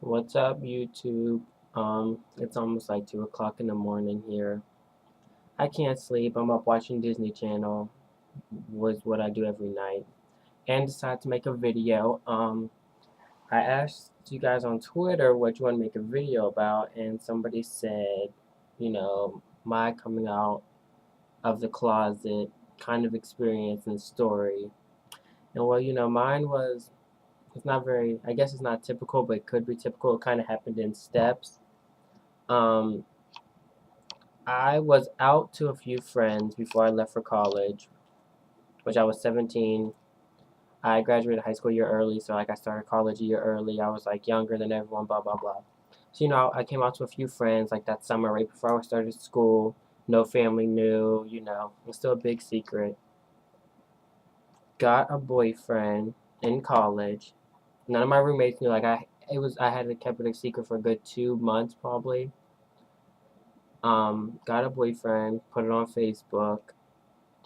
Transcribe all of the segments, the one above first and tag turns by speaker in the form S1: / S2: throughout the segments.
S1: What's up, YouTube? It's almost like 2 o'clock in the morning here. I can't sleep. I'm up watching Disney Channel, was what I do every night, and decided to make a video. I asked you guys on Twitter what you want to make a video about, and somebody said, my coming out of the closet kind of experience and story. And well, mine was, it's not very, I guess it's not typical, but it could be typical. It kind of happened in steps. Um, I was out to a few friends before I left for college, which I was 17. I graduated high school a year early, so like I started college a year early. I was like younger than everyone, blah blah blah. So I came out to a few friends like that summer right before I started school. No family knew, it was still a big secret. Got a boyfriend in college. None of my roommates knew. I had kept it a secret for a good 2 months probably. Got a boyfriend, put it on Facebook.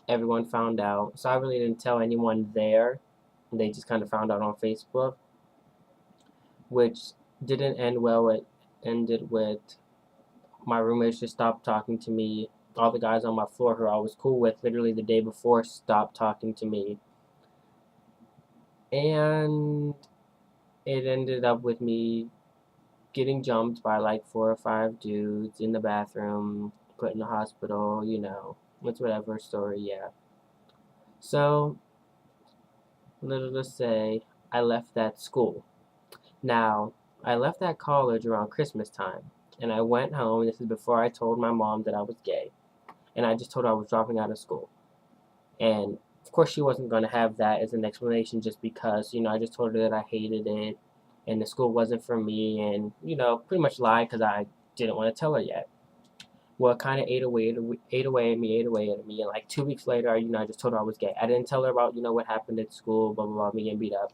S1: Everyone found out. So I really didn't tell anyone there. They just kind of found out on Facebook, which didn't end well. It ended with my roommates just stopped talking to me. All the guys on my floor who I was cool with literally the day before stopped talking to me. And it ended up with me getting jumped by like 4 or 5 dudes in the bathroom, put in the hospital, it's whatever story, yeah. So, little to say, I left that school. Now, I left that college around Christmas time, and I went home. This is before I told my mom that I was gay, and I just told her I was dropping out of school. And of course, she wasn't going to have that as an explanation just because, I just told her that I hated it, and the school wasn't for me, and, pretty much lied because I didn't want to tell her yet. Well, it kind of ate away at me, and like 2 weeks later, I just told her I was gay. I didn't tell her about, what happened at school, blah, blah, blah, me getting beat up.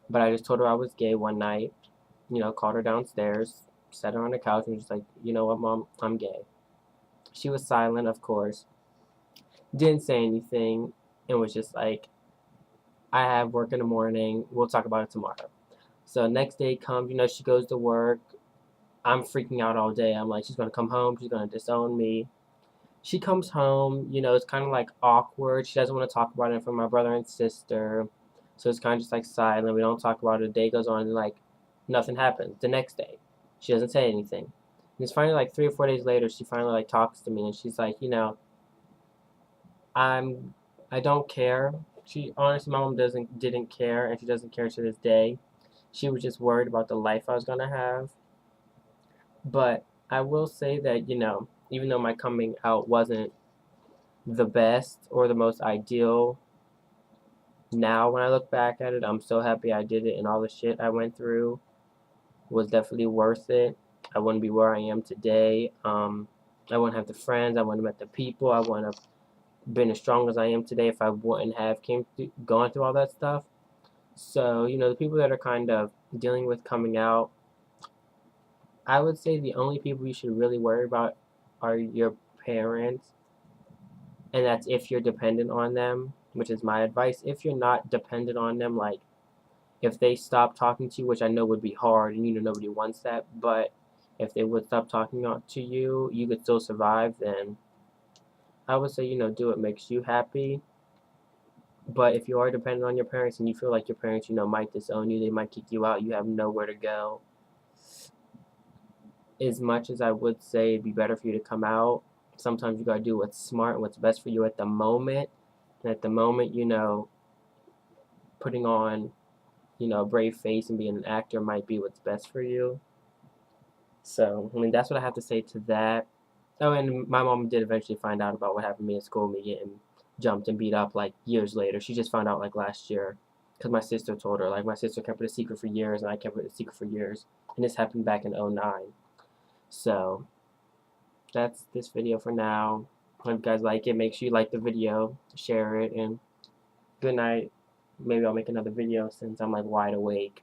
S1: But I just told her I was gay one night, called her downstairs, sat her on the couch, and was just like, you know what, Mom, I'm gay. She was silent, of course, didn't say anything, and was just like, I have work in the morning, we'll talk about it tomorrow. So next day comes, she goes to work. I'm freaking out all day. I'm like, she's gonna come home, she's gonna disown me. She comes home, it's kind of like awkward. She doesn't want to talk about it in front of my brother and sister. So it's kind of just like silent. We don't talk about it. The day goes on and like nothing happens. The next day, she doesn't say anything. And it's finally like 3 or 4 days later, she finally like talks to me and she's like, I'm, I don't care. She honestly, my mom didn't care, and she doesn't care to this day. She was just worried about the life I was gonna have. But I will say that, even though my coming out wasn't the best or the most ideal, now when I look back at it, I'm so happy I did it, and all the shit I went through was definitely worth it. I wouldn't be where I am today. I wouldn't have the friends, I wouldn't have met the people, I wouldn't have been as strong as I am today if I wouldn't have gone through all that stuff. So, the people that are kind of dealing with coming out, I would say the only people you should really worry about are your parents, and that's if you're dependent on them, which is my advice. If you're not dependent on them, like if they stop talking to you, which I know would be hard, and nobody wants that, but if they would stop talking to you, you could still survive, then I would say, do what makes you happy. But if you are dependent on your parents and you feel like your parents, might disown you, they might kick you out, you have nowhere to go. As much as I would say it'd be better for you to come out, sometimes you gotta do what's smart and what's best for you at the moment. And at the moment, putting on, a brave face and being an actor might be what's best for you. So, I mean, that's what I have to say to that. Oh, and my mom did eventually find out about what happened to me at school, me getting jumped and beat up like years later. She just found out like last year because my sister told her. Like, my sister kept it a secret for years, and I kept it a secret for years. And this happened back in '09. So, that's this video for now. Hope you guys like it. Make sure you like the video, share it, and good night. Maybe I'll make another video since I'm like wide awake.